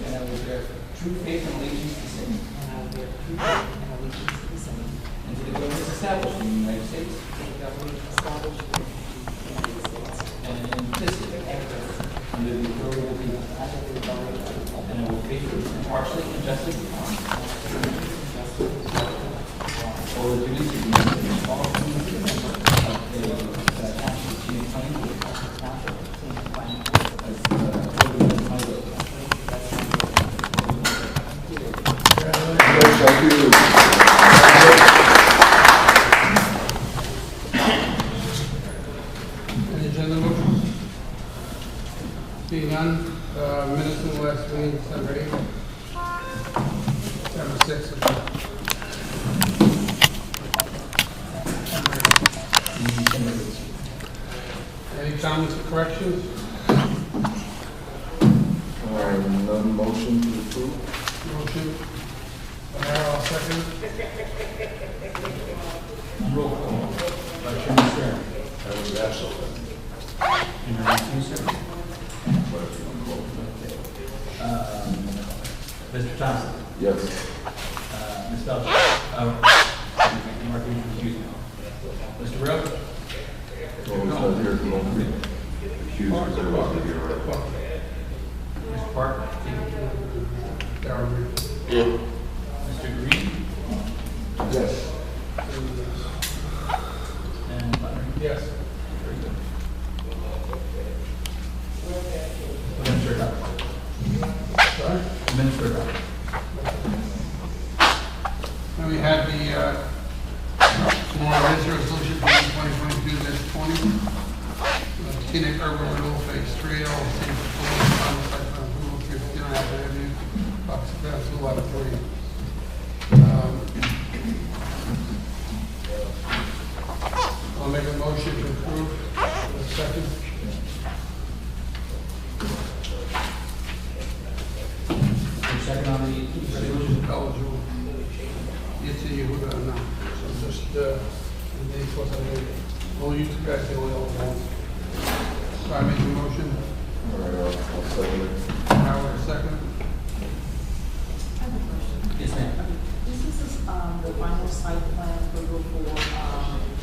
and I will bear true faith and allegiance to the same, and I will bear true faith and allegiance to the same, and to the governments established in the United States to the government established in the United States, and in this state, and this under the authority of the people, under the authority of the people, and I will faithfully, impartially, and justly perform all the duties of the responsibility of the township of Teaneck Planning Board township of Teaneck Planning Board, as according to my will. Thank you. Any agenda motions? Seeing none, minutes from the last meeting, December 8th. December 6th. Any comments or corrections? None motion to approve? Motion. I'll second. Roll call. By Chairman Stern. I was absent. And your name, sir? Mr. Thompson. Yes. Ms. Belcher. Mark, you excuse me. Mr. Rowe. Well, it's not here at the moment. Accused because I wasn't here, right? Mr. Parker. Darrell. Yeah. Mr. Green. Yes. And Butler. Yes. Very good. Minister Dodd. Sorry? Minister Dodd. And we had the more advanced resolution for 2022-20. Teaneck Urban Renewal Phase 3, all city proposal, final site plan approval, 59 Avenue, Fox Castle, Lot 3. I'll make a motion to approve. A second. Second on the resolution. Eligible. It's you, no. So just, and then plus we'll use the guys, the only ones. So I make a motion. All right, I'll second it. Howard, second. I have a question. Yes, ma'am. This is the final site plan approval for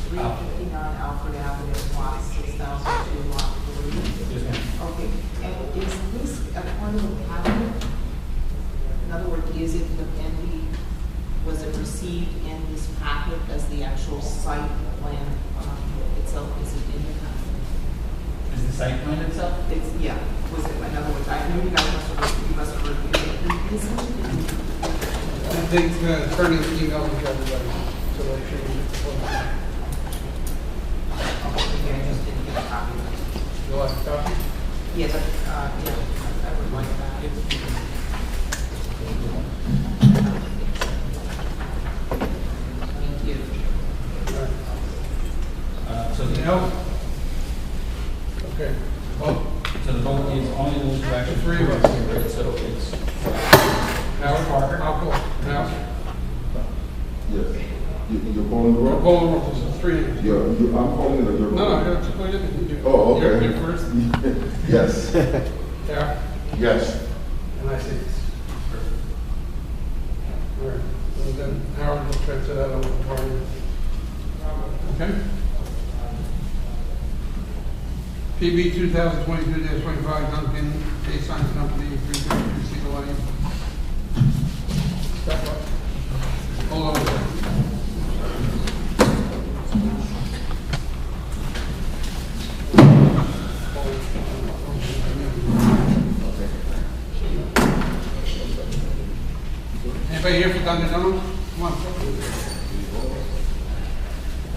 359 Alfred Avenue, lot 6002, lot 3. Yes, ma'am. Okay, and is this a part of the packet? In other words, is it was it received in this packet as the actual site plan itself? Is it in the packet? Is the site plan itself? It's, yeah, was it, in other words, I know you guys must have reviewed it previously. I think turn the email to everybody, so they should use it before. Okay, I just didn't get a copy of it. You like a copy? Yeah, but, yeah, I would like that. Thank you. All right. So the Anything else? Okay. Vote. So the vote is only those who actually. Three of us. Right, so it's Howard, Parker. I'll go. Now, Yes. You're calling the we're roll? going with this, three names. I'm calling it or you're No, calling no, it? it's clear. Oh, okay. You're first. Yes. Yeah. Yes. And I say yes. All right. And then Howard will transfer that over to party. Okay? PB 2022-25 Duncan J Signs Company, 332 Cedar Lane. Step up. Hold on a second. Anybody here for Dunkin' Donuts? Come on.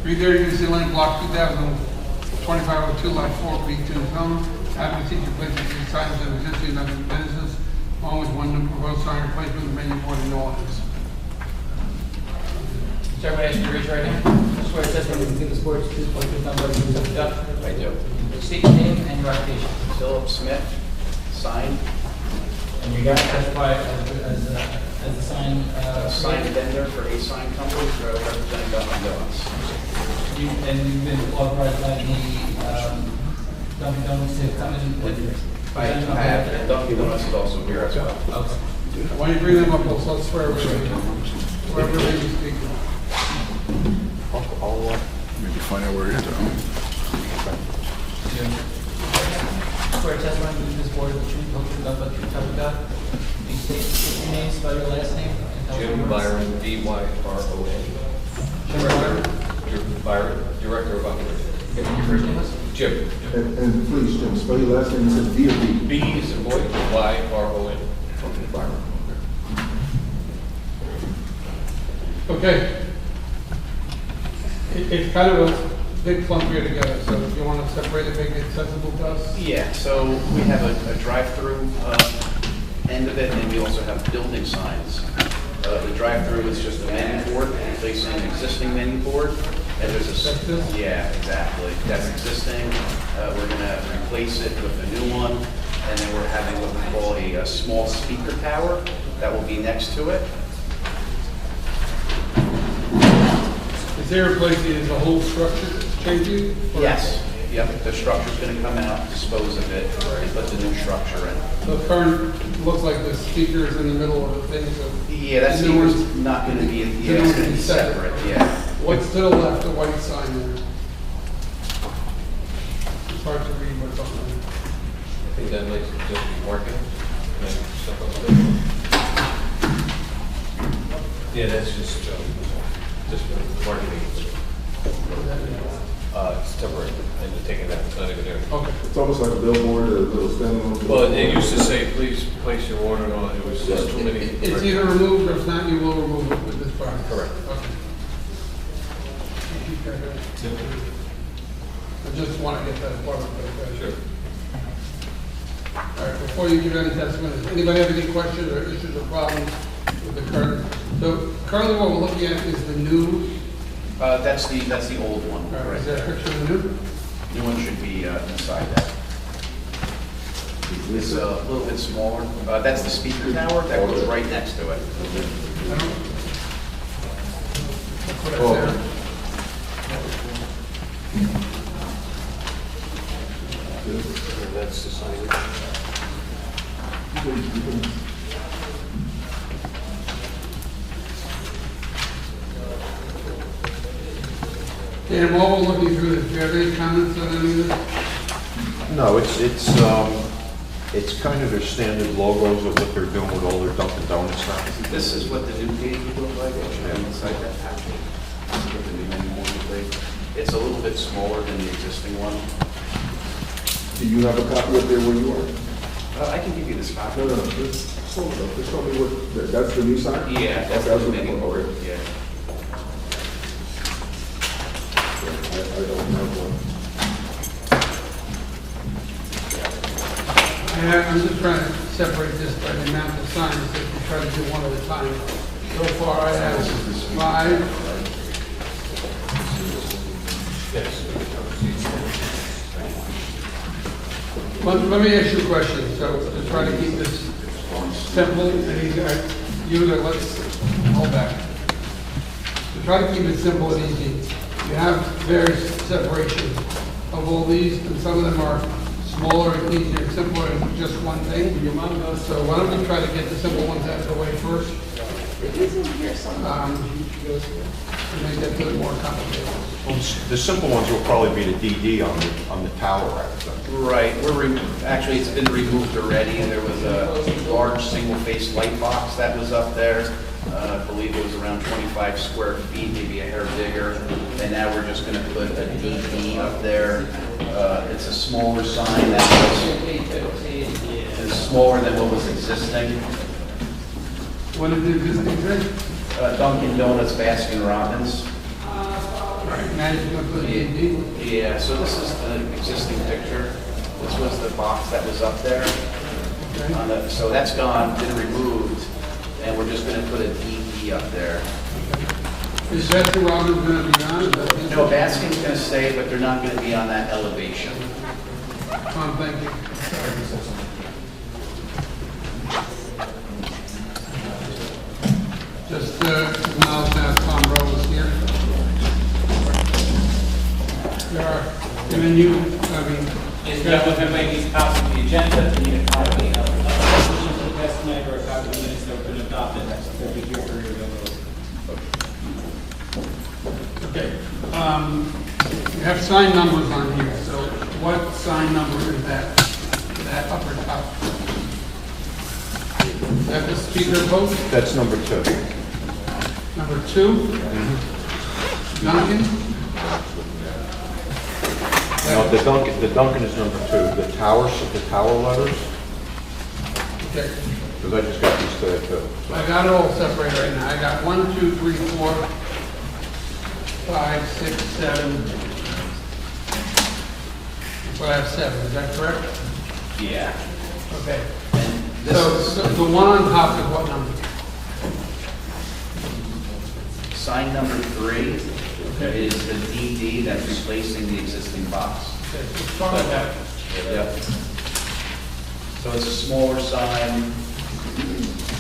332 Cedar Lane, Block 2502, Lot 4, B2 zone. Advocacy to place these signs of existing Dunkin' business, along with one new proposed sign replacement, the menu board and ordinance. So everybody has to raise your right hand. I swear to testimony to the sports, truth, point, truth, not but truth, of the I do. State your name and your occupation. Philip Smith, signed, And you got to testify as the sign. sign vendor for a sign company, representing Dunkin' Donuts. And you've been authorized by the Dunkin' Donuts to come in with I have, and Dunkin' Donuts is also here as well. Okay. Why don't you bring them up, also, let's swear everybody. Whoever may be speaking. Maybe find out where it is. Swear testimony to this board of the truth, whole truth, nothing but the truth, help you God. Please state your name, spell your last name. And tell us Jim your words. Byron, B-Y-R-O-N. Director, Byron, Director of Operations. Your first name was? Jim, And please, Jim, spell your last name, is it D or B? B is in boy, Y-R-O-N. Byron. Okay. It's kind of a big clump here together, so if you want to separate it, make it accessible to us? Yeah, so we have a drive-through end of it, and we also have building signs. The drive-through is just a menu board, replacing an existing menu board. And there's a, That's this? yeah, exactly. That's existing. We're gonna replace it with a new one, and then we're having what we call a small speaker tower that will be next to it. Is there replacing, is the whole structure changing? Or- Yes, yep, the structure's gonna come out, dispose of it, and put the new structure in. The current, looks like the speaker's in the middle of the thing, so. Yeah, that And there speaker's was- not gonna be, They're yeah, not it's gonna gonna be be separate. separate, yeah. What's to the left, the white sign there? It's hard to read what's on there. I think that makes it just be marketing. And stuff like that. Yeah, that's just for marketing. It's temporary, and you're taking that, it's not even there. Okay. It's almost like a billboard, a little standalone. Well, it used to say, please place your order on, it was just too many. It's either removed, or if not, you will remove it with this part. Correct. Okay. I just want to get that part of it. Sure. All right, before you give any testimony, does anybody have any questions or issues or problems with the current? So currently what we're looking at is the new, That's the old one, is there a right? picture of the new? New one should be inside that. It's a little bit smaller. That's the speaker tower that goes right next to it. I don't. That's what I Oh. said. And that's the signage. Dan, while we're looking through this, do you have any comments on any of this? No, it's kind of their standard logos of what they're doing with all their Dunkin' Donuts now. This is what the new page would look like. It should be inside that package. This is what the new menu board would be. It's a little bit smaller than the existing one. Do you have a copy up there where you are? I can give you this copy. No, just hold it up, just show me what, that's the new sign? Yeah, that's Okay, the what menu I'm board, looking yeah. for. I don't have one. I'm just trying to separate this by the amount of signs that we try to do one at a time. So far, I have 5. Let me ask you a question, so to try to keep this simple, and let's hold back. To try to keep it simple and easy, you have various separations of all these, and some of them are smaller and easier, simpler, and just one thing. So why don't we try to get the simple ones out of the way first? And then get to the more complicated ones. The simple ones will probably be the DD on the tower. Right, actually, it's been removed already. There was a large single-face light box that was up there. I believe it was around 25 square feet, maybe a hair bigger. And now we're just gonna put a DD up there. It's a smaller sign that is smaller than what was existing. What is the existing thing? Dunkin' Donuts, Baskin Robbins. Now you're going to put a DD. Yeah, so this is the existing picture. This was the box that was up there. Okay. So that's gone, been removed, and we're just gonna put a DD up there. Is Baskin Robbins going to be on? Is that- No, Baskin's gonna stay, but they're not gonna be on that elevation. Tom, thank you. Just acknowledge that Tom Rowe is here. There are, and then you, I mean, Ladies and gentlemen, if anybody needs copies of the agenda, the the minutes that have been adopted, we'll be here for your availability. Okay, you have sign numbers on here, so what sign number is that? That upper top? Is that the speaker post? That's number 2. Number 2? Duncan? No, the Duncan is number 2. The tower letters, Okay, because I just got these today too. I got it all separated right now. I got 1, 2, 3, 4, 5, 6, 7. So I have 7, is that correct? Yeah. Okay. And this So is the one on top is what number? sign number 3 Okay. is the DD that's replacing the existing box. Okay, so start with that. Yep. So it's a smaller sign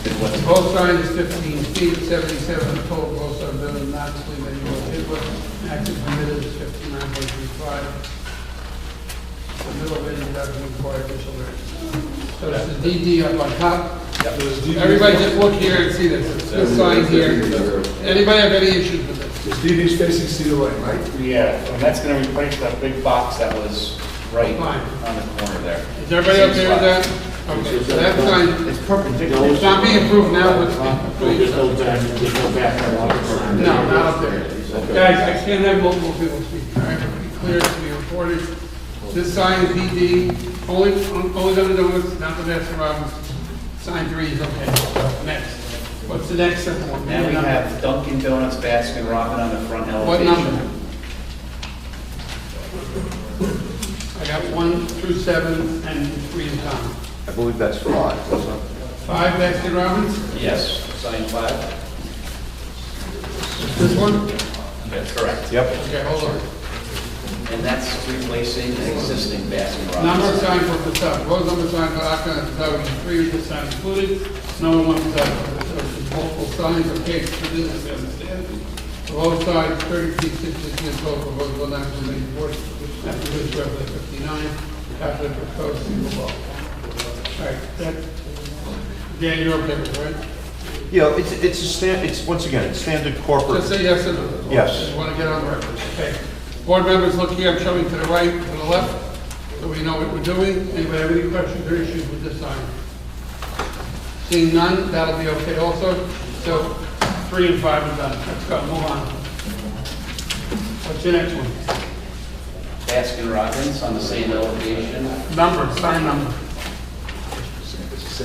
than what's. Both sides is 15 feet, 77 total, both sides building not including any more input. Maximum permitted is 59.35. The middle of it doesn't require additional variance. So that's the DD up on top. Yep. Everybody just look here and see this. It's this sign here. Anybody have any issues with this? This DD's facing Cedar Lane, right? Yeah, and that's gonna replace that big box that was right Fine. on the corner there. Is everybody okay with that? Okay, so that sign, It's perpendicular. it's not being approved now, but There's no back no, not up there. Guys, I can't have multiple people speak, all right? Be clear to be recorded. This sign is DD, only Dunkin' Donuts, not the Baskin Robbins. Sign 3 is okay. Next. What's the next one? Now we have Dunkin' Donuts, Baskin Robbins on the front What elevation. number? I got 1 through 7 and 3 in town. I believe that's 5, isn't it? 5 Baskin Robbins? Yes, sign 5. This one? That's correct. Yep. Okay, hold on. And that's replacing an existing Baskin Robbins. Number sign for facade, road number sign for Akron, facade with 3 facade included, number 1 facade for facade, multiple signs, okay, for this, I understand. The road side, 30 feet, 60 feet tall, for road, will not be made worse, after this, roughly 59, after the proposed single wall. All right, that, Dan, you're okay with it, right? Yeah, it's once again, it's standard corporate. Just say yes or no. Yes. Just want to get on the record, okay. Board members, look here, I'm showing to the right, to the left, so we know what we're doing. Anybody have any questions or issues with this sign? Seeing none, that'll be okay also. So 3 and 5 are done. Let's go, move on. What's your next one? Baskin Robbins on the same elevation. Number, sign number.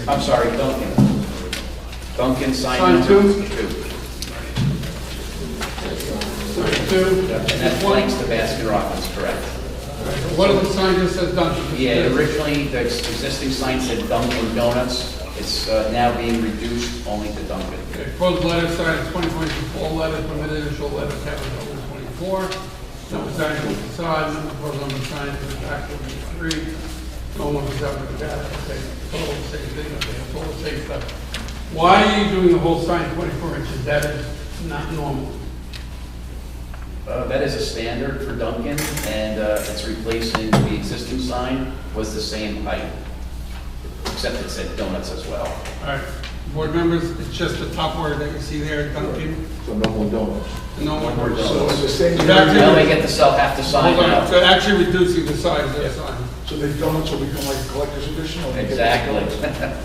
I'm sorry, Dunkin'. Dunkin' sign Sign number 2? 2. Sign 2. And that blanks the Baskin Robbins, correct? What is the sign that says Dunkin'? Yeah, originally, the existing sign said Dunkin' Donuts. It's now being reduced only to Dunkin'. Okay, proposed letter sign, 2022 fall letter, permitted initial letter, capital 24. Number sign for facade, number proposed number sign for the back will be 3. No one was up with that, okay, total same thing, okay, it's all the same stuff. Why are you doing the whole sign 24 inches? That is not normal. That is a standard for Dunkin', and it's replacing the existing sign was the same height, except it said donuts as well. All right, board members, it's just the top word that you see there, Dunkin', So no more donuts. no one more word. So it's the same. Back to- Now they get to sell half the sign Hold on, now. so actually reducing the size of the sign. So the donuts will become like a collector's edition? or they get Exactly. donuts?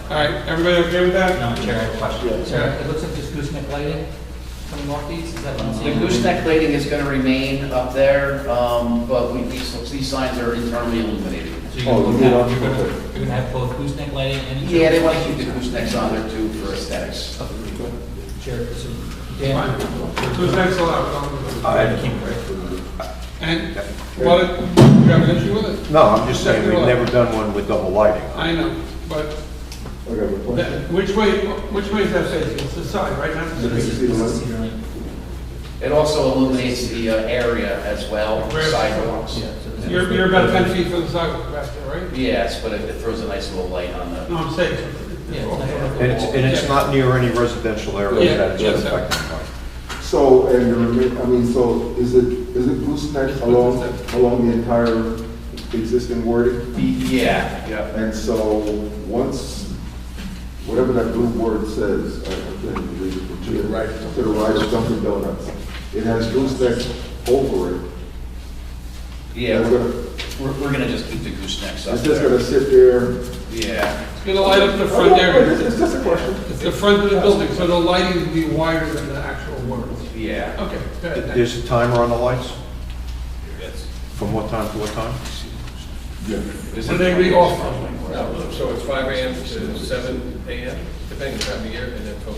All right, everybody okay with that? No, Chair, I have a question. Yeah. It looks like there's gooseneck lighting coming off these, is that what I'm The seeing? gooseneck plating is going to remain up there, but these signs are internally illuminated. So you're Oh, gonna you have- mean you're on- gonna- you're gonna have both gooseneck lighting and. Yeah, they want to keep the goosenecks on there too for aesthetics. Chair, so, Fine. Dan. Who's next allowed? And what, you have an issue with it? No, I'm just saying, we've never done one with double lighting. I know, but Okay, but that- which way is that facing? It's the side, right? Not the This is street. Cedar Lane. It also illuminates the area as well, Where- sidewalks. Yeah, so this is- You're about 10 feet from the sidewalk back there, right? Yes, but it throws a nice little light on the. No, I'm saying. Yeah, it's not gonna- And it's not near any residential area Yeah, that it's yes, affected by. So, and I mean, so is it gooseneck along the entire existing wording? Yeah, yeah. And so, once whatever that blue word says, I can't even read it from here. To the right of Dunkin' Donuts. It has goosenecks over it. Yeah, It's we're gonna just keep the goosenecks up It's just gonna there. sit there. Yeah, It's gonna light up the front area. It's just a question. It's the front of the building, so the lighting will be wider than the actual words. yeah. Okay, good. There's a timer on the lights? Yes. From what time to what time? Yeah. So they be off. No, so it's 5 AM to 7 AM, depending on the time of year, and then from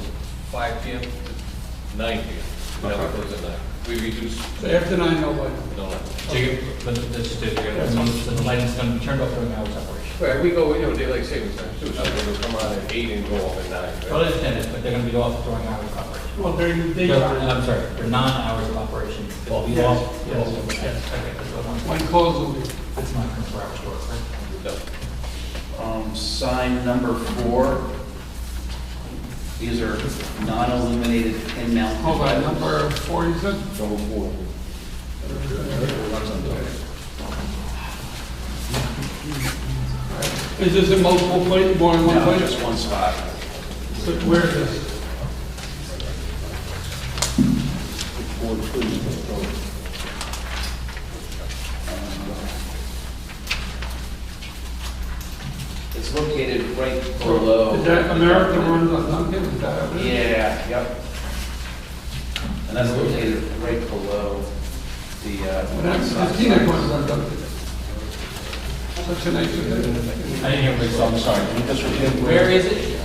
5 PM to 9 PM. Now we close at 9. We reduce, So after 9, no light. no, So you, but this is, so the lighting's gonna be turned off during hours of operation. right, we go, daylight savings time, too, so they'll come on at 8 and go off at 9. right? Well, I understand it, but they're gonna be off during hours of operation. Well, during the day. I'm sorry, for non-hours of operation. They'll be Yes, off. yes, Okay, yes. that's what I'm. When closed will be. It's not 24-hour store, right? No. Sign number 4. These are non-illuminated pin mount. Hold on, number 4, you said? Number 4. Is this in multiple places, more than one No, place? just one spot. So where is this? It's located right below. Is that American runs on Dunkin'? Is that what it is? Yeah, yep. And that's located right below the, Well, that's, the Teaneck runs on Dunkin'. Such a nice thing. I didn't hear what you said, I'm sorry. Can you just repeat? Where is it?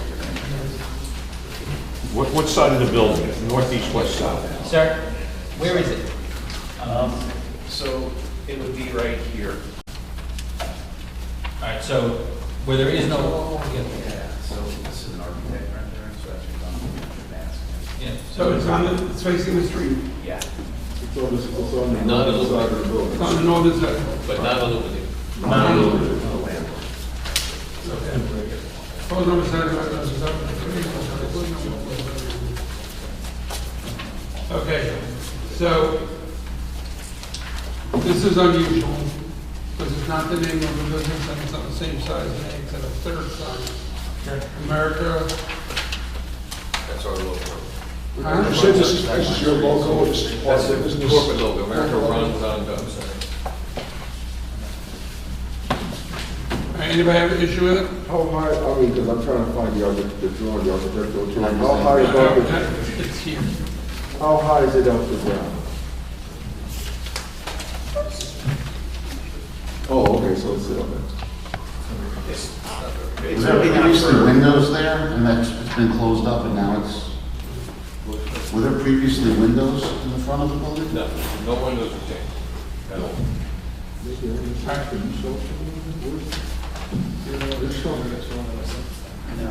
What side of the building? Northeast, west side? Sir, where is it? So it would be right here. All right, so where there is no, Yeah, so this is an architect rendering, so that's your mask. yeah, So it's on the, it's facing the street. Yeah. It's on the north side of the building. It's on the northern side. But not illuminated. Phone number says, okay, so this is unusual because it's not the name of the business and it's not the same size name, it's at a third sign. America. That's our logo. Huh? You said this is your logo, this is part That's of the the business. corporate logo, America runs on Dunkin'. Anybody have an issue with it? How high, I mean, because I'm trying to find the drawing, the architectural drawing. How high above it? It's here. How high is it off the ground? Oh, okay, so it's up there. It's Was there really not previously for, windows there, and it's been closed up, and now it's, were there previously windows in the front of the building? No, no windows are changed. at all.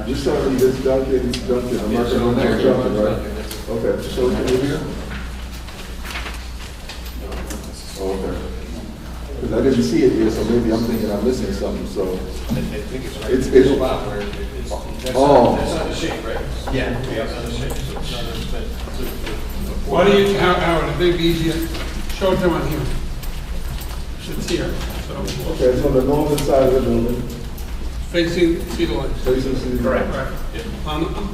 Just show me this Dunkin', I'm not So gonna America jump runs it, right? Dunkin', that's- Okay, show it to me here. Oh, okay. Because I didn't see it here, so maybe I'm thinking I'm missing something, so. I think it's right. It's- in the it's- spot where it's, that's Oh. not, that's not a shape, right? yeah. Yeah, it's not a shape, so it's not a, Why do you, Howard, I think it'd be easier, show it to them on here. It's here, so Okay, it's on the northern side of the building, facing, see the lights. facing city. Correct. Right.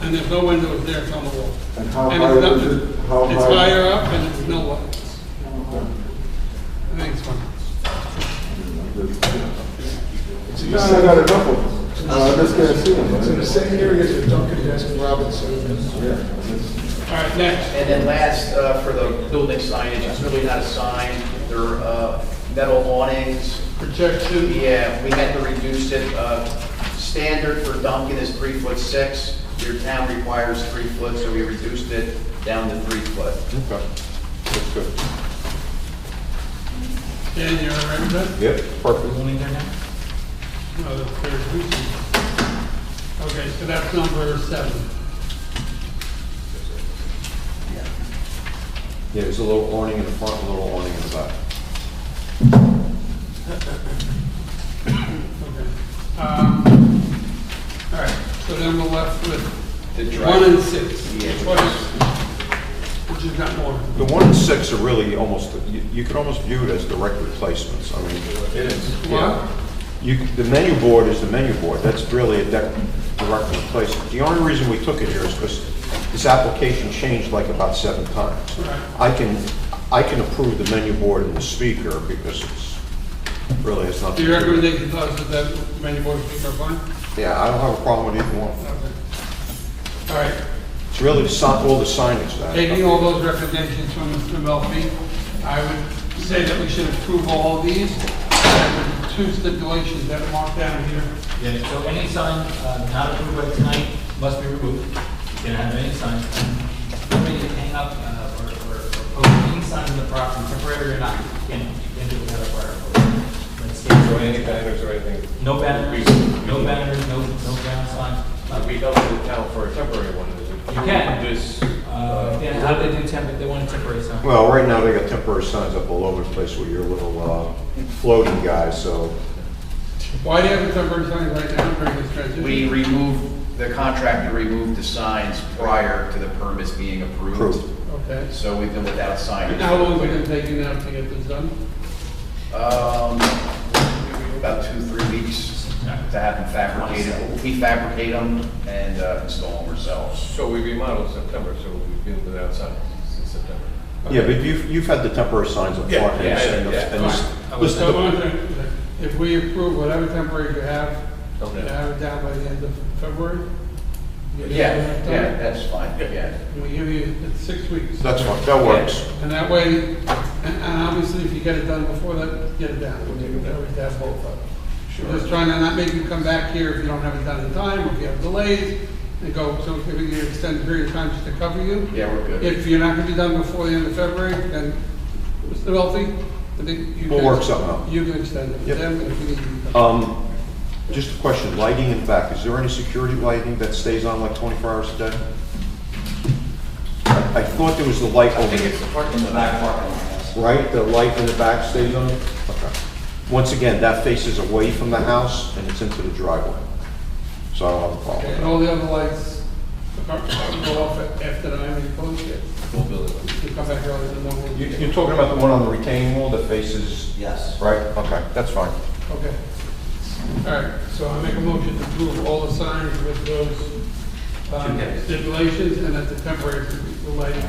And there's no windows there, it's on the wall. And how And high it's not- is it? How high? It's higher up and it's no lights. Okay. I think it's fine. No, I got enough of them. I just can't see them. It's in the same area as the Dunkin' Baskin Robinson. Yeah. it's- All right, next. And then last, for the building signage, it's really not a sign, they're, metal awnings. Projection. Yeah, we had to reduce it, standard for Dunkin' is 3'6". Your town requires 3 foot, so we reduced it down to 3 foot. Okay, that's good. Dan, you're all right with that? Yep, perfect. Going in there now? No, that's fair. Okay, so that's number 7. Yeah, there's a little awning in the front, a little awning in the back. Okay. All right, so then we're left with The 1 and 6. Yeah. Which has got more. The 1 and 6 are really almost, you could almost view it as direct replacements. I mean, it is. What? the menu board is the menu board. That's really a direct replacement. The only reason we took it here is because this application changed like about 7 times. I can approve the menu board and the speaker because it's really has nothing So to your do with it. recommendation to us is that menu board speaker fine? Yeah, I don't have a problem with either one. Okay. All right, It's really all the signage that. taking all those recommendations from Mr. Melfi, I would say that we should approve all of these. And with 2 stipulations that are marked down here. Yeah, so any sign not approved by tonight must be removed. You can't have any sign. Somebody can hang up or post any sign in the property, temporary or not. You can't do it without a prior approval. Let's see. So any banners or anything? No banners, no ground signs. We go to the town for a temporary one, is it? You can. This, Yeah, how do they do they want a temporary sign? Well, right now they got temporary signs up all over the place with your little floating guys, so. Why do you have a temporary sign right now during this transition? The contractor removed the signs prior to the permits being approved. Approved. Okay. So we've been without signage. And how long is it going to take you now to get this done? About 2-3 weeks to have them fabricated. We fabricate them and install them ourselves. so we remodeled September, so we've been without signs since September. Yeah, but you've had the temporary signs up. Yeah, front, yeah, and yeah. and this- I was- So one thing, if we approve whatever temporary you have, Okay. you have it down by the end of February? You Yeah, have enough time? yeah, that's fine, yeah. And we give you, it's 6 weeks. That's fine, that works. And that way, and obviously if you get it done before that, get it down. We'll take it down, we have both of them. We're just trying to not make you come back here if you don't have it done in time, or if you have delays, and go, so if we can extend a period of time just to cover you. Yeah, we're good. If you're not gonna be done before the end of February, then, Mr. Welty, I think you We'll can- work something out. You can extend it, Yep. then, if you need to be done. Just a question, lighting in the back, is there any security lighting that stays on like 24 hours a day? I thought there was the light I over, think it's the parking in the back parking lot. yes. right? The light in the back stays on? Okay. Once again, that faces away from the house and it's into the driveway. So I don't have a Okay, problem. and all the other lights, the car, go off after the time you close it. Full building. You come back early in the morning. You're talking about the one on the retaining wall that faces? Yes. Right, okay, that's fine. Okay. All right, so I make a motion to approve all the signs with those stipulations, and that the temporary lighting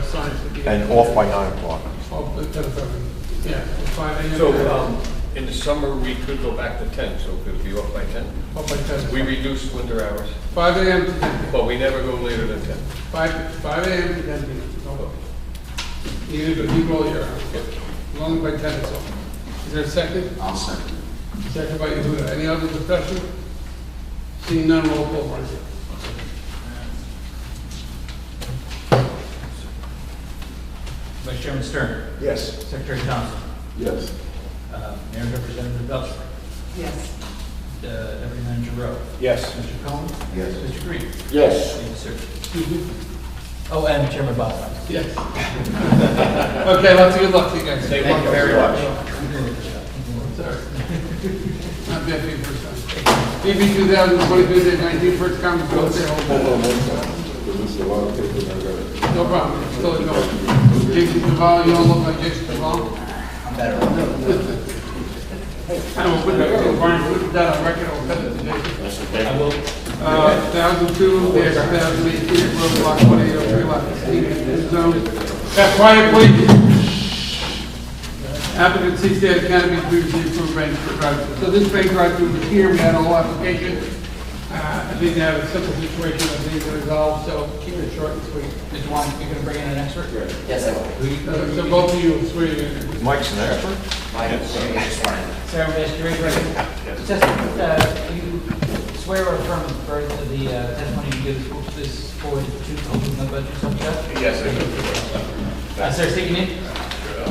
signs to be. And off by 9 o'clock. Off the 10 of February. Yeah, 5 a.m. So, in the summer, we could go back to 10, so could it be off by 10? Off by 10. We reduced winter hours, 5 a.m. to 10. but we never go later than 10. 5 a.m. to 10 p.m. No. You can go year round. As long as by 10 it's off. Is there a second? I'll second. Second by Yehuda. Any other discussion? Seeing none, roll call, Marcy. Vice Chairman Stern, Yes. Secretary Johnson, Yes. Mayor Representative Belcher, Yes. Deputy Manager Rowe. Yes. Mr. Cohen? Yes. Mr. Green? Yes. Thank you, sir. Oh, and Chairman Boswell. Yes. Okay, lots of good luck to you guys. Thank you very much. Sorry. Not bad for you first time. DB 2022-19, first conference, go say Hold hold. on one second, because this is a lot of paper and I got it. No problem, still a go. Jason Duval, you don't look like Jason Duval. I'm better. I will put that, Brian, put that on record, I'll cut it today. I will. 2002, there's 2018, road block 180, lot 16, zone. Got quiet, please. Applicant seeks to have cannabis previously approved bank drive-through. So this bank drive-through was here, we had a whole application. I think they have a simple situation that needs to resolve, so keep it short and sweet. Did you want, you're gonna bring in an expert? Yes, I will. So both of you, three of you. Mike's an expert? Sarah, raise your right hand. Just, you swear or affirm referring to the testimony you give this forward to open the budget subject? Yes, I do. Sir, state your name.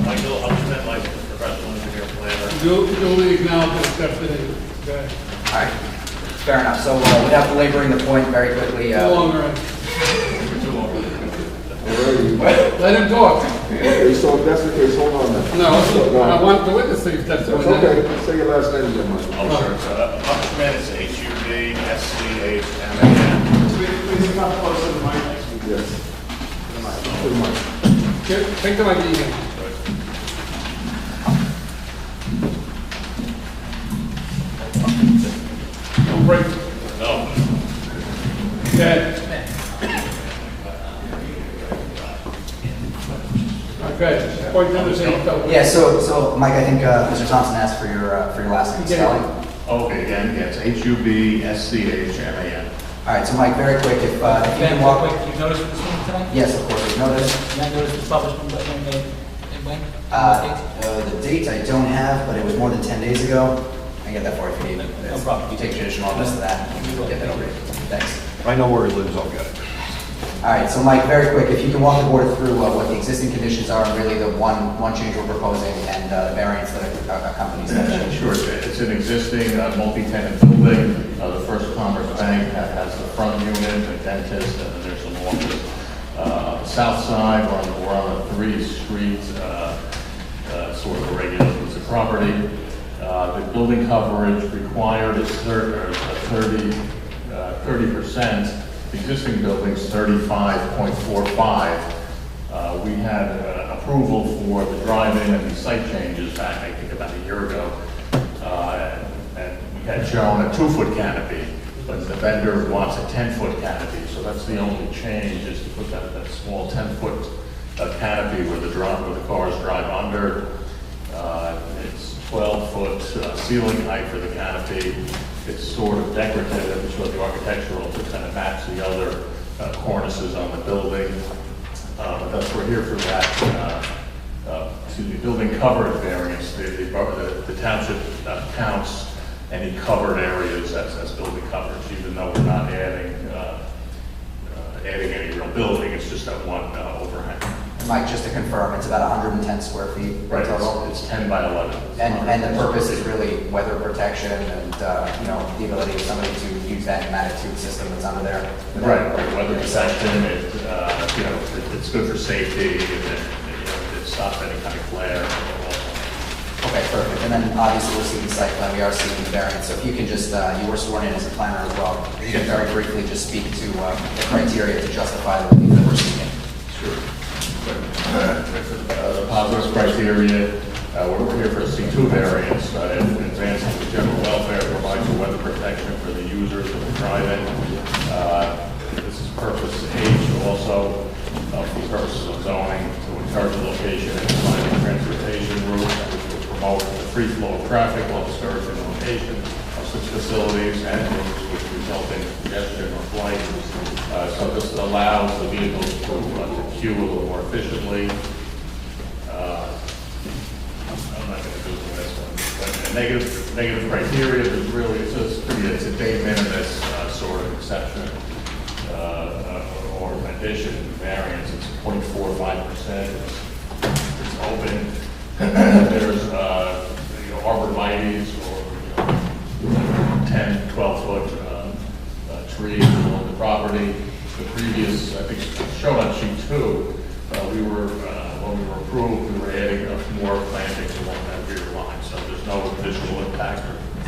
Michael Hutchman, licensed professional engineer planner. Duly acknowledged and accepted it. Okay. All right, fair enough. So without belaboring the point, very quickly. No longer. Alrighty. Let him talk. Okay, so if that's the case, hold on now. No, I want the witness to That's testify. okay, say your last name again, Mike. Oh, sure. So Hutchman is Hudschman. Please come closer to the mic. Yes. To the mic. Take the mic again. Okay, point number two. Yeah, so Mike, I think Mr. Thompson asked for your last name spelling. Okay, again, it's HUBSCHMAN. All right, so Mike, very quick, if you Ben, can real walk. quick, you noticed for this meeting tonight? Yes, of course, we've noticed. You noticed the published one, but when? The date I don't have, but it was more than 10 days ago. I can get that for you if you need it. No problem. You take traditional notice of that, we'll get that over. Thanks. I know where he lives, I'll get it. All right, so Mike, very quick, if you can walk the board through what the existing conditions are, and really the one change we're proposing, and the variance that accompanies that change. Sure, it's an existing multi-tenant building. The First Commerce Bank has the front unit, a dentist, and then there's some office. The south side, we're on a 3-street sort of a regular piece of property. The building coverage required is 30%. The existing building's 35.45. We had approval for the drive-in and the site changes back, I think, about a year ago. And we had shown a 2-foot canopy, but the vendor wants a 10-foot canopy. So that's the only change, is to put that small 10-foot canopy where the cars drive under. It's 12-foot ceiling height for the canopy. It's sort of decorative, which was the architectural to kind of match the other cornices on the building. But that's, we're here for that, building coverage variance. The township counts any covered areas as building coverage, even though we're not adding any real building. It's just that one overhang. Mike, just to confirm, it's about 110 square feet Right, total? it's 10 by 11. And the purpose is really weather protection and, the ability of somebody to use that pneumatic tube system that's under there. Right, weather protection, it's good for safety, and it stops any kind of glare. Okay, perfect. And then obviously we're seeking site plan, we are seeking the variance. So if you can just, you were sworn in as a planner as well. You can very briefly just speak to the criteria to justify the relief that we're seeking. Sure. The positive criteria, we're here for a C2 variance, advancing the general welfare, provides weather protection for the users of the drive-in. This is purpose H also, for purposes of zoning, to encourage the location and design of transportation routes, which will promote the free flow of traffic while discouraging the location of such facilities and routes which result in congestion or flight. So this allows the vehicles to queue a little more efficiently. I'm not going to go through this one. But negative criteria is really, it's a de minimis sort of exception or addition variance. It's 0.45%. It's open. There's arborvitaes or 10, 12-foot trees along the property. The previous, I think, shown on sheet 2, when we were approved, we were adding more plantings along that rear line, so there's no visual impact.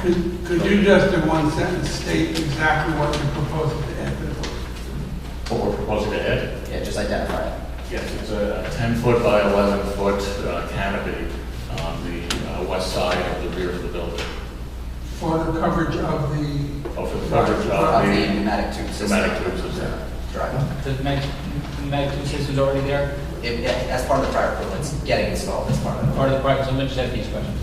Could you just in one sentence state exactly what you're proposing to add to the board? What we're proposing to add? Yeah, just identify it. Yes, it's a 10-foot by 11-foot canopy on the west side of the rear of the building. For the coverage of the... For the coverage Of of the the pneumatic tube system. pneumatic tube system. Drive. The pneumatic tube system's already there? As part of the prior approval, it's getting installed as part of it. Part of the private, so let me just ask these questions.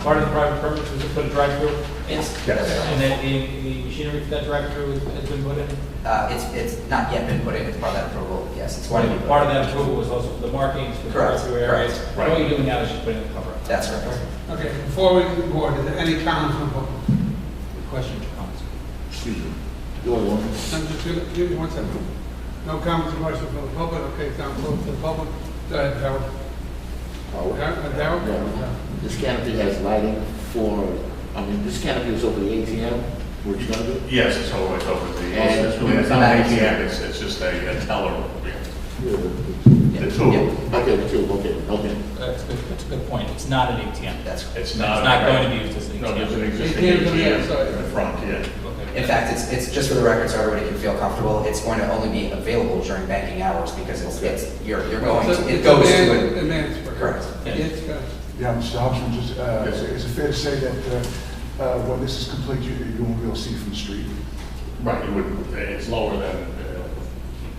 Part of the private permit was to put a drive-through? Yes. And then the machinery for that drive-through has been put in? It's not yet been put in, it's part of that approval, yes, it's going to be. Part of that approval was also for the markings, for the Correct, drive-through areas. correct. Right. All you're doing now is just putting a cover up. That's correct. Okay, before we move forward, is there any comments from the public? Questions or comments? Excuse me. The only one. Give me 1 second. No comments or questions from the public, okay, it's now closed to the public. Go ahead, Howard. Darrell? This canopy has lighting this canopy is over the ATM, where it's going to be? Yes, it's over the, And it's not an ATM, it's just a teller. The tool. Okay, the two, okay. That's a good point. It's not an ATM. That's correct. It's not. going to be used as an ATM. No, there's an existing ATM on the ATM outside. in the front, yeah. In fact, it's just for the record, so everybody can feel comfortable, it's going to only be available during banking hours, because you're going to, it goes to it. Advance. Correct. Yes, go ahead. Yeah, Mr. Hobson, just, is it fair to say that when this is complete, you won't be able to see from the street? Right, it's lower than,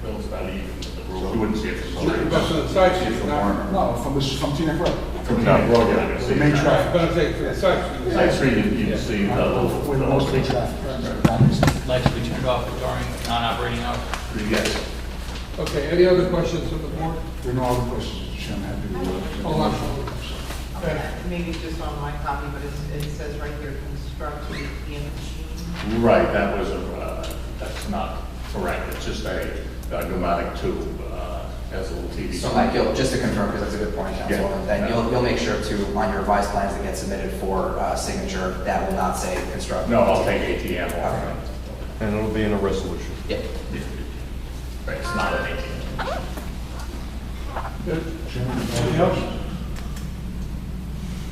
it's about even with the roof, you wouldn't see it from the That's what I'm street. side street, not, No, from Teaneck Road. From Teaneck Road, you're gonna The see. main I'm traffic. gonna say, for the side street. Side Street, you can see the little. Where the most of the traffic. Lights will be turned off during non-operating hours. Yes. Okay, any other questions from the board? There are no other questions, Mr. Chairman. Happy to. Hold on. Maybe just on my copy, but it says right here, construct with PM machine. Right, that was that's not correct. It's just a pneumatic tube, has a little TV. So Mike, just to confirm, because that's a good point, Councilwoman, then you'll make sure to, on your revised plans that get submitted for signature, that will not say construct. No, I'll take ATM off. Okay. And it'll be in a resolution. Yep. Right, it's not an ATM. Good. Chairman, anything else?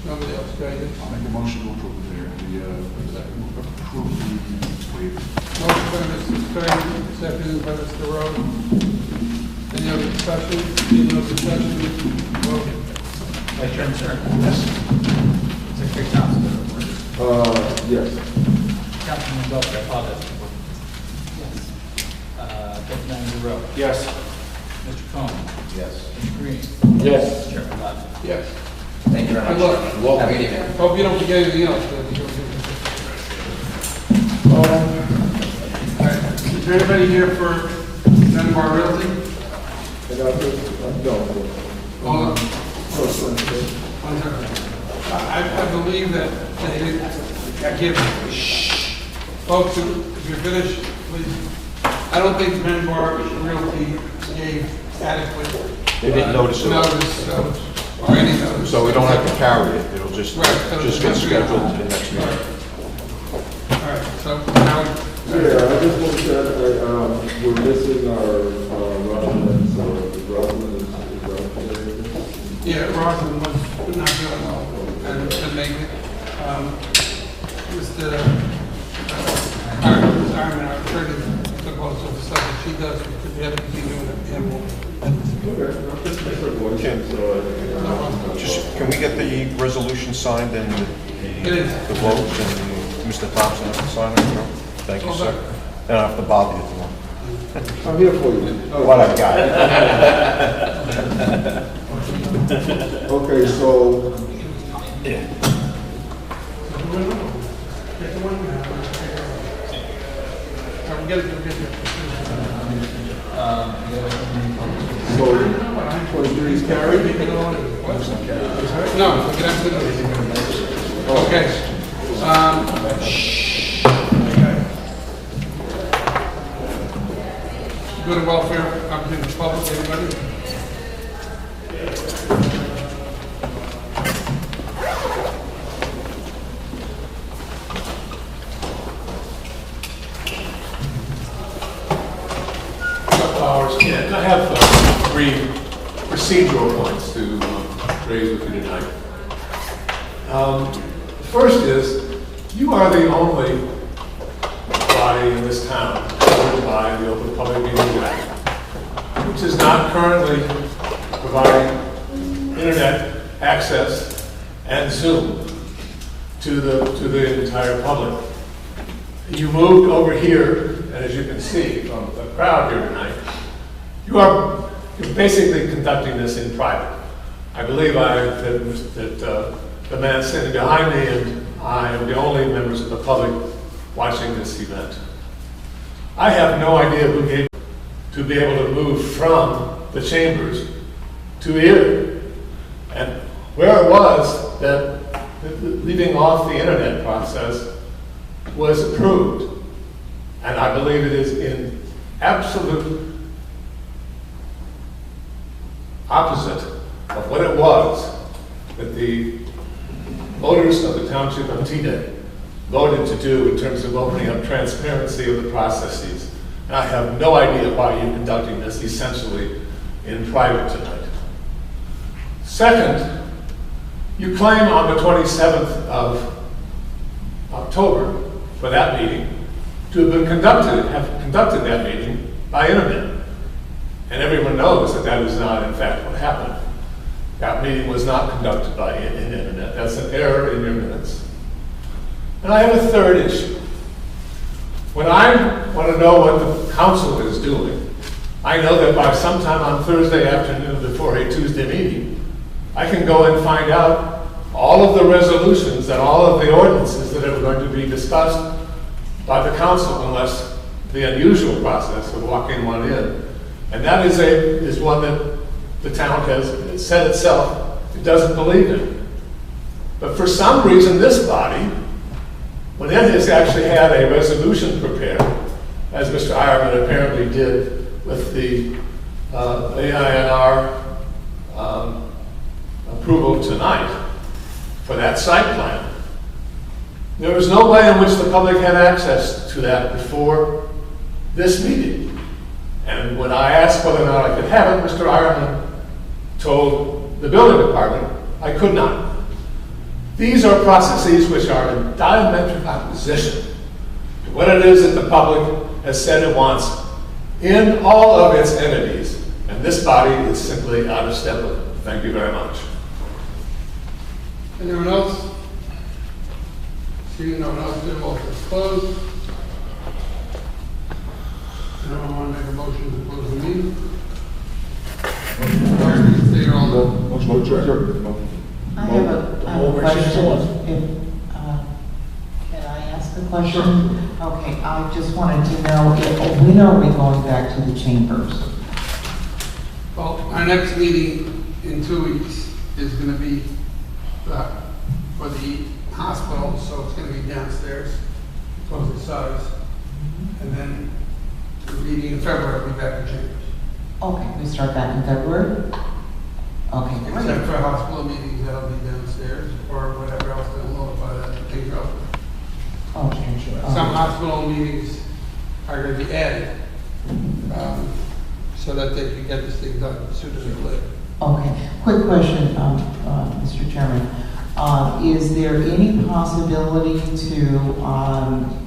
Nobody else, go ahead. I'll make a motion to approve approve the waiver. Motion by Mr. Stern, seconded by Mr. Rowe. Any other discussion? Any other discussion? Vote. Vice Chairman Stern. Yes. Secretary Thompson. Yes. Councilman Welch, I apologize. Yes. Deputy Manager Rowe. Yes. Mr. Cohen. Yes. Mr. Green. Yes. Chairman Rogers. Yes. Thank you very much. Good luck. Have a good evening. Hope you don't forget anything else. All right. Is there anybody here for Dunbar Realty? And no. Hold on. One second. I believe that they didn't give, folks, if you're finished, please. I don't think Dunbar Realty gave adequate. They didn't notice it. Notice, or any notice. So we don't have to carry it, it'll just Right, so get it's- scheduled to the next meeting. All right, so now, Yeah, I just want to say, we're missing our, Roslyn, so Roslyn is Roslyn. yeah, Roslyn was not feeling well and couldn't make it. Mr. Ironman, our attorney, took also the stuff that she does, because we have to be doing it. Can we get the resolution signed and It is. the votes and Mr. Thompson has to sign it? No? Thank you, sir. I don't have to bother you tomorrow. I'm here for you. What I got. Okay, so, Get it. so 23 is carried? No, we can have to. Okay. Good and welfare, opportunity for public, anybody? Yeah, I have three procedural points to raise with you tonight. First is, you are the only body in this town covered by the Open Public Meetings Act, which is not currently providing internet access and Zoom to the entire public. You moved over here, and as you can see from the crowd here tonight, you're basically conducting this in private. I believe that the man sitting behind me and I am the only members of the public watching this event. I have no idea who gave to be able to move from the chambers to here. And where it was that leaving off the internet process was approved. And I believe it is in absolute opposite of what it was that the voters of the Township of Teaneck voted to do in terms of opening up transparency of the processes. And I have no idea why you're conducting this essentially in private tonight. Second, you claim on the 27th of October for that meeting to have conducted that meeting by internet. And everyone knows that that is not, in fact, what happened. That meeting was not conducted by internet. That's an error in your minutes. And I have a third issue. When I want to know what the council is doing I know that by sometime on Thursday afternoon before a Tuesday meeting, I can go and find out all of the resolutions and all of the ordinances that are going to be discussed by the council, unless the unusual process of walking one in. And that is one that the town has said itself it doesn't believe in. But for some reason, this body, when it has actually had a resolution prepared, as Mr. Ireland apparently did with the AINR approval tonight for that site plan, there was no way in which the public had access to that before this meeting. And when I asked whether or not I could have it, Mr. Ireland told the building department I could not. These are processes which are in diametric opposition to what it is that the public has said it wants in all of its entities. And this body is simply out of step with it. Thank you very much. Anyone else? Seeing no one else, the vote is closed. Anyone want to make a motion to close the meeting? Stay here all the- I have a question. Can I ask a question? Okay, I just wanted to know, when are we going back to the chambers? Well, our next meeting in 2 weeks is going to be for the hospital, so it's going to be downstairs, because of the size. And then the meeting in February will be back in chambers. Okay, we start that in February? Okay, Except great. for hospital meetings, that'll be downstairs, or whatever else they'll notify that they go. Okay, Some hospital meetings are going to be added, so that they can get this thing done sooner than later. Okay, quick question, Mr. Chairman. Is there any possibility to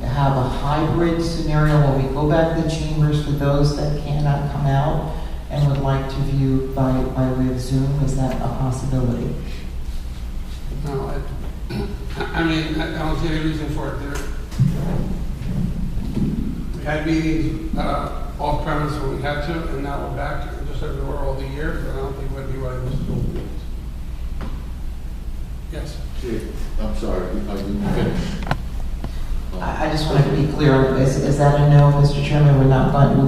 have a hybrid scenario when we go back to the chambers for those that cannot come out and would like to view by way of Zoom? Is that a possibility? No, I mean, I don't see any reason for it there. We had meetings off premise when we had to, and now we're back, just like we were all the years, and I don't think we'd be right in this building. Yes. I'm sorry, I didn't finish. I just wanted to be clear, is that a no, Mr. Chairman? We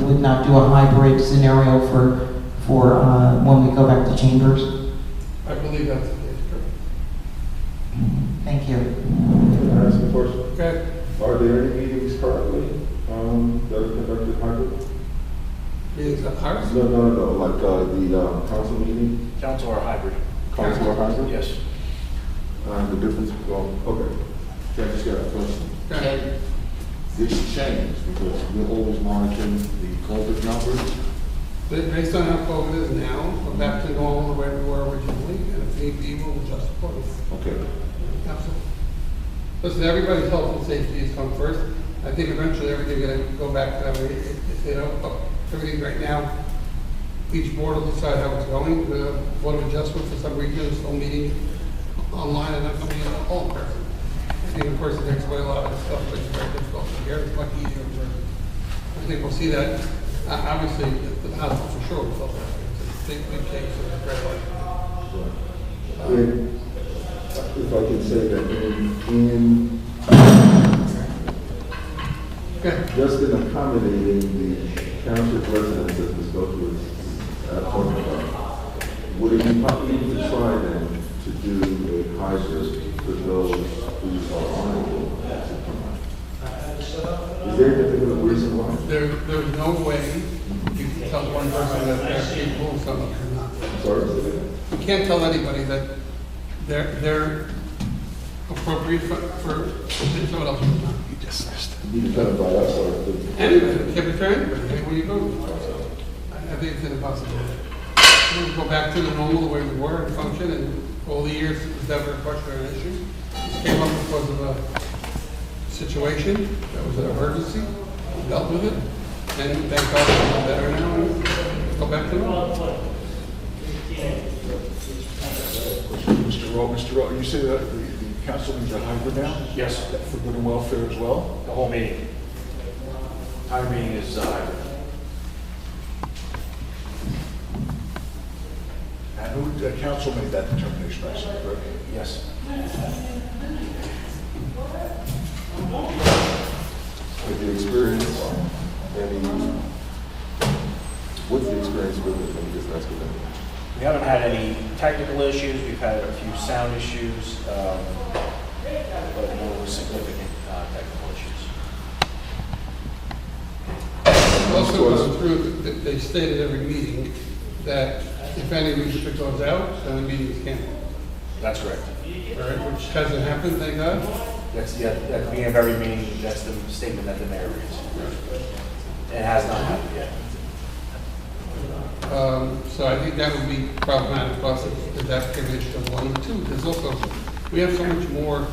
would not do a hybrid scenario for when we go back to chambers? I believe that's the case, correct. Thank you. Can I ask a question? Okay. Are there any meetings currently that are conducted hybrid? Meetings at ours? No, like the council meeting? Council or hybrid? Council or hybrid? Yes. The difference, okay. Can I just get a question? Okay. Can this change, because we're always monitoring the COVID numbers? Based on how COVID is now, we're back to normal the way we were originally, and if need be, we'll adjust accordingly. Okay. Absolutely. Listen, everybody's health and safety has come first. I think eventually everything's gonna go back to that way. If they don't, everything right now, each board will decide how it's going. The Board of Adjustment for some reason is still meeting online and not coming in all in person. I think in person takes away a lot of the stuff, but it's very difficult to hear. It's much easier in person. I think we'll see that. Obviously, the hospital for sure will feel that. It's a big case of the red light. If I can say that in just in accommodating the township residents as Ms. Goku is talking about, would it be possible to try then to do a hybrid for those who are unable to come out? Is there a particular reason why? There's no way you can tell one person that they're capable of something or not. Sorry? You can't tell anybody that they're appropriate for someone else. You just missed it. You depend by us or? Anybody, can't be fair to anybody, where you go. So I think it's an impossibility. We'll go back to the normal, the way we were and function, and all the years it was never a question or an issue. This came up because of a situation that was an emergency. We dealt with it, and thank God we're better now, and go back to normal. Mr. Rowe, you say that the council means a hybrid now? Yes. For good and welfare as well? The whole meeting. Entire meeting is hybrid. the council made that determination, I said, correct? Yes. With the experience, what's the experience with it? Let me just ask you that. We haven't had any technical issues, we've had a few sound issues, but no significant technical issues. Also gone through, they stated every meeting that if any restrict goes out, then the meeting is canceled. That's correct. All right, which hasn't happened, thank God. That's, yeah, at the beginning of every meeting, that's the statement that the mayor reads. It has not happened yet. So I think that would be problematic for us if that privilege of 1 or 2. There's also, we have so much more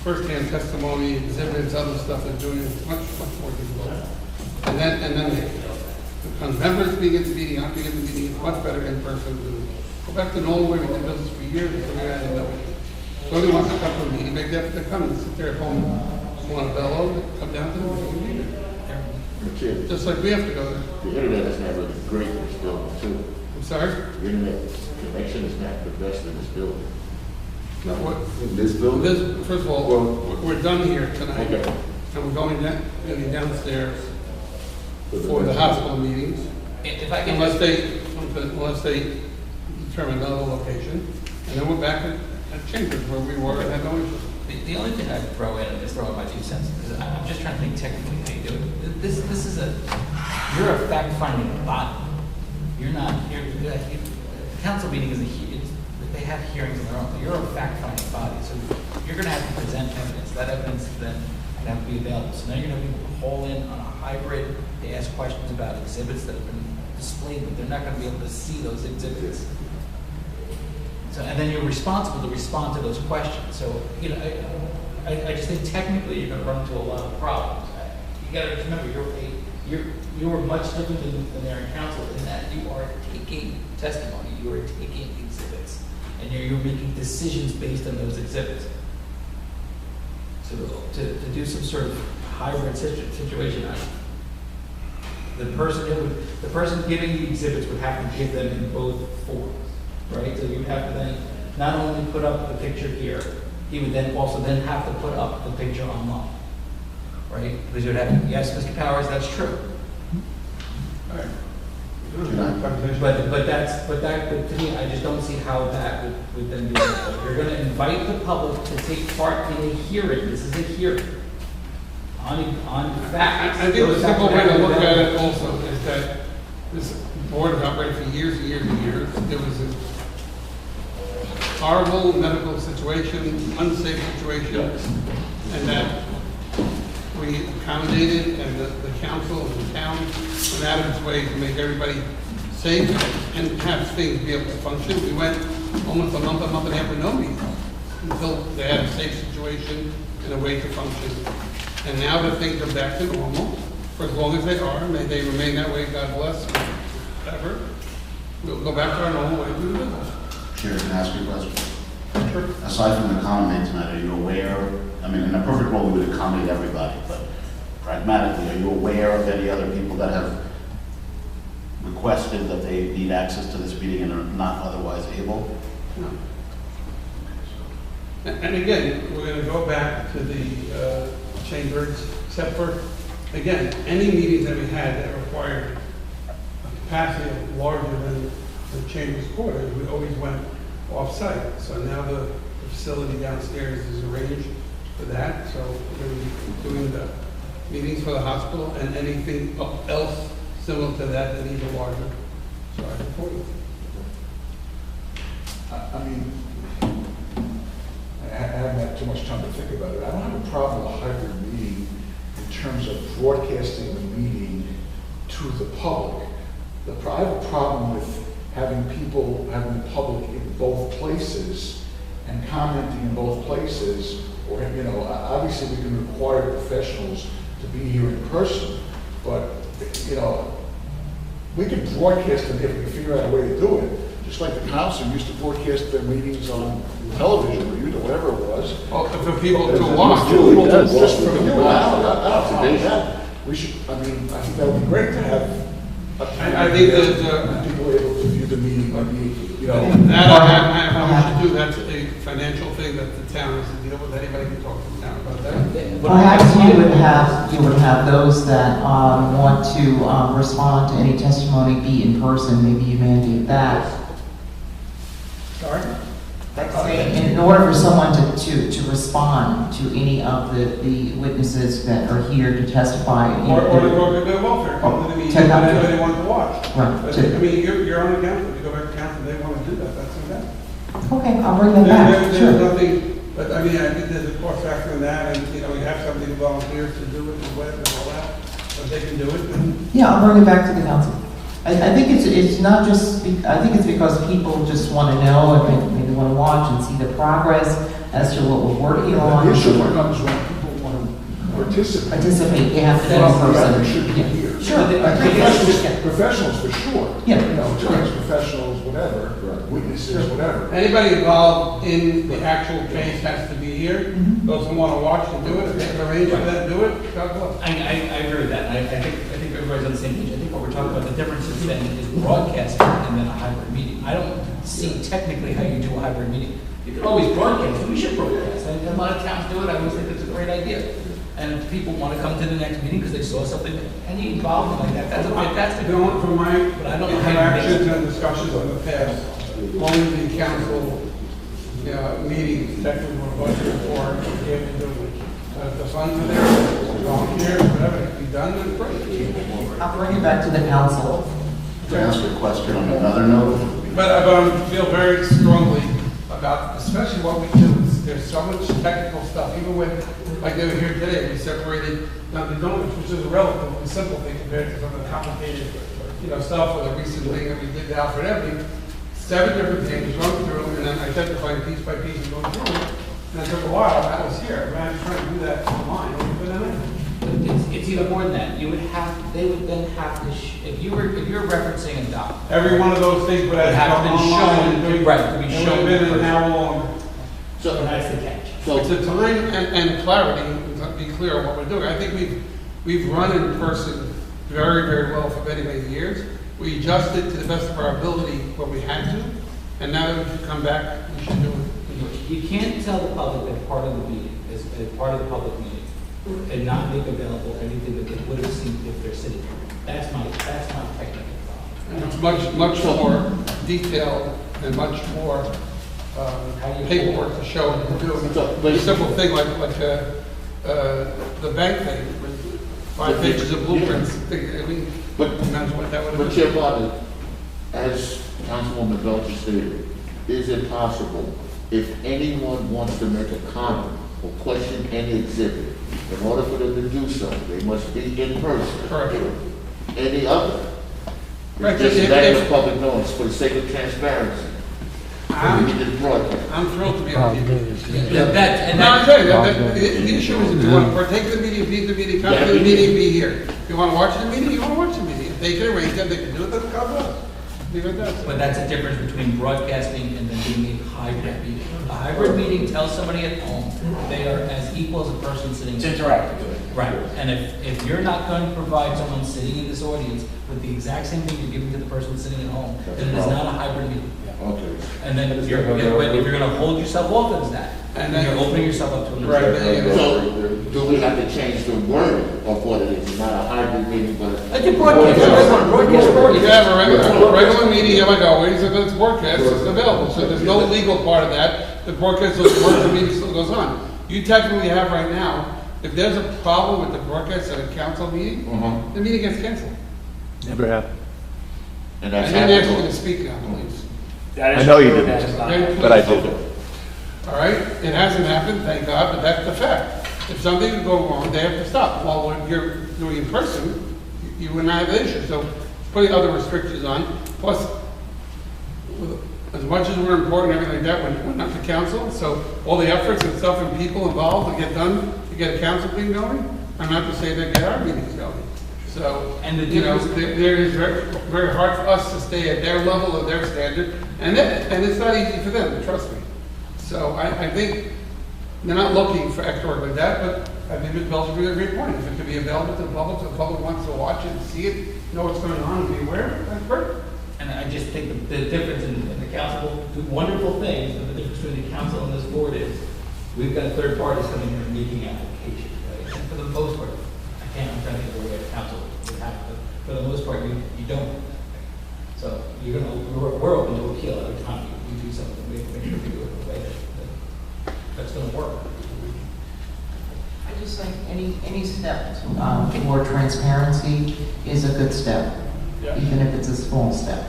first-hand testimony, exhibits, other stuff they're doing, it's much more difficult. And then they become members being at the meeting, not being at the meeting, it's much better in person. Go back to normal way we did business for years, and somebody I didn't know. Somebody wants to come to a meeting, maybe they have to come and sit there at home, want to bellow, come down to the meeting. Chair, Just like we have to go there. the internet is not really great in this building, too. I'm sorry? The internet connection is not the best in this building. No, what? In this building? This, first of all, we're done here tonight, Okay. and we're going downstairs for the hospital meetings, If I can unless just, they determine another location, and then we're back at Chambers where we were and had no issue. the only thing I'd throw in, and just throw in my 2 cents, is I'm just trying to think technically how you do it. This is you're a fact-finding body. You're not, the council meeting is they have hearings on their own. You're a fact-finding body, so you're gonna have to present evidence. That evidence then can have to be available. So now you're gonna be able to call in on a hybrid, they ask questions about exhibits that have been displayed, but they're not gonna be able to see those exhibits. So, and then you're responsible to respond to those questions. So, I just think technically you're gonna run into a lot of problems. You gotta remember, you're much different than the mayor and council in that you are taking testimony, you are taking exhibits, and you're making decisions based on those exhibits. So to do some sort of hybrid situation, the person giving the exhibits would have to give them in both forms, right? So you'd have to then not only put up the picture here, he would then also have to put up the picture online, right? Because you'd have, yes, Mr. Powers, that's true. All right. But to me, I just don't see how that would then be. You're gonna invite the public to take part in a hearing. This is a hearing on facts. I think the simple way to look at it also is that this board has operated for years and years and years. There was a horrible medical situation, unsafe situation, and that we accommodated, and the council and the town went out of its way to make everybody safe and have things be able to function. We went almost a month and a half with no meetings until they had a safe situation and a way to function. And now that things are back to normal, for as long as they are, may they remain that way, God bless, whatever, we'll go back to our normal way of doing business. Chair, can I ask you a question? Sure. Aside from the comment tonight, are you aware, I mean, in a perfect world, we would accommodate everybody, but pragmatically, are you aware of any other people that have requested that they need access to this meeting and are not otherwise able? No. And again, we're going to go back to the chambers, except for, again, any meetings that we had that required a capacity larger than the chambers quarters, we always went off-site. So now the facility downstairs is arranged for that. So we're going to be doing the meetings for the hospital and anything else similar to that that needs a larger size for you. I mean, I haven't had too much time to think about it. I don't have a problem with a hybrid meeting in terms of broadcasting the meeting to the public. I have a problem with having the public in both places and commenting in both places, or, obviously we can require professionals to be here in person, but, we can broadcast them if we figure out a way to do it. Just like the council used to broadcast their meetings on television or whatever it was. Well, for people to watch. Just for you, I don't think that. We should, I think that would be great to have. I think that people able to view the meeting, you know. That I have no issue to do, that's a financial thing that the town has to deal with, anybody can talk to the town about that. Perhaps you would have those that want to respond to any testimony be in person, maybe you mandate that. Sorry? In order for someone to respond to any of the witnesses that are here to testify. Or to go to the welfare, come to the meeting, if anybody wants to watch. Right. But, I mean, you're on the council, if you go back to council, they want to do that, that's okay. Okay, I'll bring that back, There's sure. nothing, but I mean, I think there's a cost factor in that, and, you know, you have somebody who volunteers to do it and whatever and all that, but they can do it, then Yeah, I'll bring it back to the council. I think it's not just, I think it's because people just want to know and maybe want to watch and see the progress as to what we're working on. The issue comes when people want to participate. Participate, you have to be in Well, they person. should be here. Sure. Professionals for sure. Yeah. You know, attorneys, professionals, whatever, witnesses, whatever. anybody involved in the actual case has to be here. Mhm. Those who want to watch and do it, if they can arrange for that, do it, God bless. I agree with that. I think everybody's on the same page. I think what we're talking about, the difference is then is broadcasting and then a hybrid meeting. I don't see technically how you do a hybrid meeting. You can always broadcast, and we should broadcast. And a lot of towns do it. I always think it's a great idea. And if people want to come to the next meeting because they saw something, any involvement like that, that's a fantastic. Going from my But I don't know how you interactions make it. and discussions in the past, only the council, meetings, technically were budgeted for, we have to do it. If the funds are there, volunteers, whatever, can be done, then great. I'll bring it back to the council. To ask a question on another note, But I feel very strongly about, especially what we do, there's so much technical stuff, even when, like they were here today, we separated Dunkin' Donuts, which is a relatively simple thing compared to some of the complicated, stuff with the recent thing that we did to Alfred Avenue. 7 different things, run through, and then identifying piece by piece and going through it. And it took a while, that was here, I was trying to do that online, but then It's even more than that. They would then have to, if you were referencing a doc. every one of those things would have Have to been go online. shown, right, to be It would shown. have been an hour long. So that's the catch. It's the time and clarity, to be clear on what we're doing. I think we've run in person very, very well for many, many years. We adjusted to the best of our ability when we had to, and now that we should come back, we should do it. You can't tell the public that part of the meeting is part of the public meeting and not make available anything that they would have seen if they're sitting here. That's my technical problem. And it's much more detailed and much more paperwork to show and to do. A simple thing like the bank thing, with 5 pages of blueprints. I mean, imagine what that would have But been. Chair Bartlett, as Councilwoman Belcher stated, is it possible, if anyone wants to make a comment or question any exhibit, in order for them to do so, they must be in person? Correct. Any other? Right, It's just if- letting if- the public know, it's for the sake of transparency. I'm- We need to broadcast. I'm thrilled to be on TV. And No, I'm that, saying, the issue is if you want to partake in the meeting, be at the meeting, come to the meeting, be here. If you want to watch the meeting, you want to watch the meeting. If they can arrange that, they can do it, then God bless. Leave it at that. but that's a difference between broadcasting and then being a hybrid meeting. A hybrid meeting tells somebody at home they are as equal as a person sitting. It's interactive. Right, and if you're not going to provide someone sitting in this audience with the exact same thing you're giving to the person sitting at home, then it is not a hybrid meeting. Okay. And then if you're going to hold yourself off as that, And then then- you're opening yourself up to an Right, objection. there you go. So, do we have to change the word of what it is? Not a hybrid meeting, but a... Like a broadcast, everyone broadcast, You have a regular meeting, you like always, if it's broadcast, it's available, so there's no legal part of that. The broadcast doesn't work, the meeting still goes on. You technically have right now, if there's a problem with the broadcast at a council meeting, the meeting gets canceled. Never happened. And And that's then actually happened. to speak now, please. I know you didn't, Okay, but I please. did. All right, it hasn't happened, thank God, but that's the fact. If something would go wrong, they have to stop. While when you're doing in person, you would not have an issue. So putting other restrictions on, plus, as much as we're important, and everything like that, we're not the council, so all the efforts and stuff and people involved to get done, to get a council thing going, I'm not to say that get our meetings going. So, And the you know, difference- there is very, very hard for us to stay at their level of their standard, and it's not easy for them, trust me. So I think they're not looking for extra work like that, but I think Ms. Belcher made a great point. If it can be available to the public wants to watch it, see it, know what's going on, and be aware, that's great. And I just think the difference in the council, do wonderful things, but the difference between the council and this board is, we've got third parties coming here and making applications, right? And for the most part, I'm trying to think of a way the council would have, but for the most part, you don't. So we're open to appeal every time you do something, we make sure we do it in a way that's gonna work. I just think any step toward transparency is a good step, Yeah. even if it's a small step.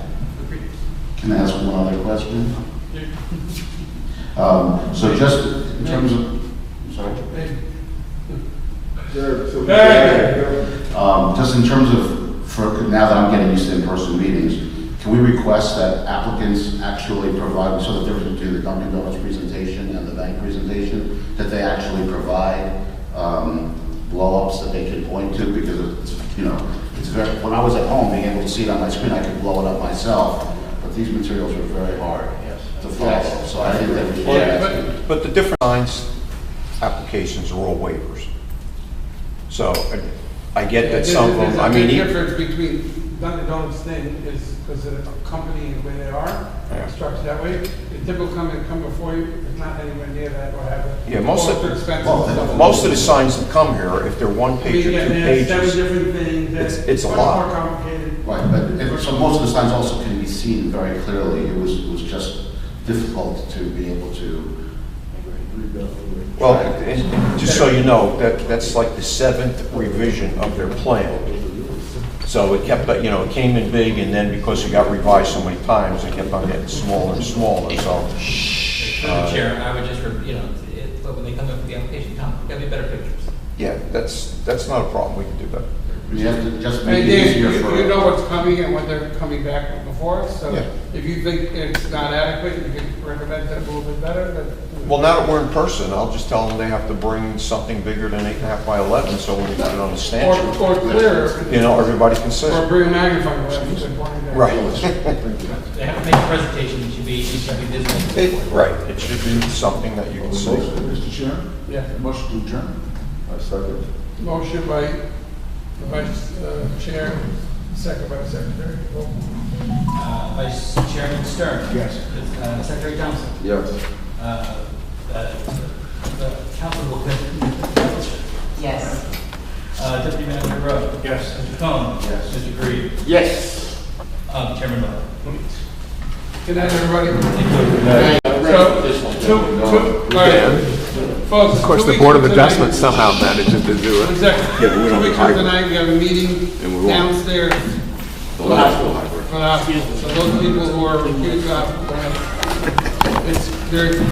Can I ask one other question? So just in terms of, I'm sorry? Just in terms of, now that I'm getting used to in-person meetings, can we request that applicants actually provide, so the difference between the Dunkin' Donuts presentation and the bank presentation, that they actually provide blow-ups that they can point to, because it's, you know, it's very, when I was at home, being able to see it on my screen, I could blow it up myself, but these materials are very hard to follow, so I think that we should ask. But the different signs applications are all waivers. So I get that some of them, I mean, The difference between Dunkin' Donuts thing is because of the company and the way they are, Yeah. structured that way. The typical company come before you, it's not anywhere near that, or have it. Yeah, most of- expensive well, stuff. most of the signs that come here, if they're one page or Yeah, two there's 7 pages, different things. it's a much lot. more complicated. Right, but so most of the signs also can be seen very clearly. It was just difficult to be able to. well, and just so you know, that's like the 7th revision of their plan. So it kept, you know, it came in big, and then because it got revised so many times, it kept on getting smaller and smaller, so. Through the chair, I would just, you know, but when they come up with the application, gotta be better pictures. Yeah, that's not a problem, we can do that. You have to just And make it Dan, easier for. you know what's coming and when they're coming back before us, so Yeah. if you think it's not adequate, you can recommend it a little bit better, but. Well, now that we're in person, I'll just tell them they have to bring something bigger than 8.5 by 11, so when we put it on the stanchion, Or clearer. you know, everybody can see. Or bring a magnifying glass, you said pointing there. Right. They have to make a presentation, it should be visible. Right, it should be something that you can see. Mr. Chairman? Yeah. Motion to adjourn? I second. Motion by the vice chair, second by the secretary. Roll. Vice Chairman Stern. Yes. Secretary Thompson. Yes. The councilwoman. Yes. Deputy Manager Rowe. Yes. Mr. Cohen. Yes. Mr. Green. Yes. Chairman Miller. Good night, everybody. Of Of course, the Board of Adjustment somehow manages to do it. Exactly. Yeah, but we don't 2 weeks have from tonight, we have a meeting And we won't. downstairs The hospital hybrid. for the hospital. So those people who are accused of, they're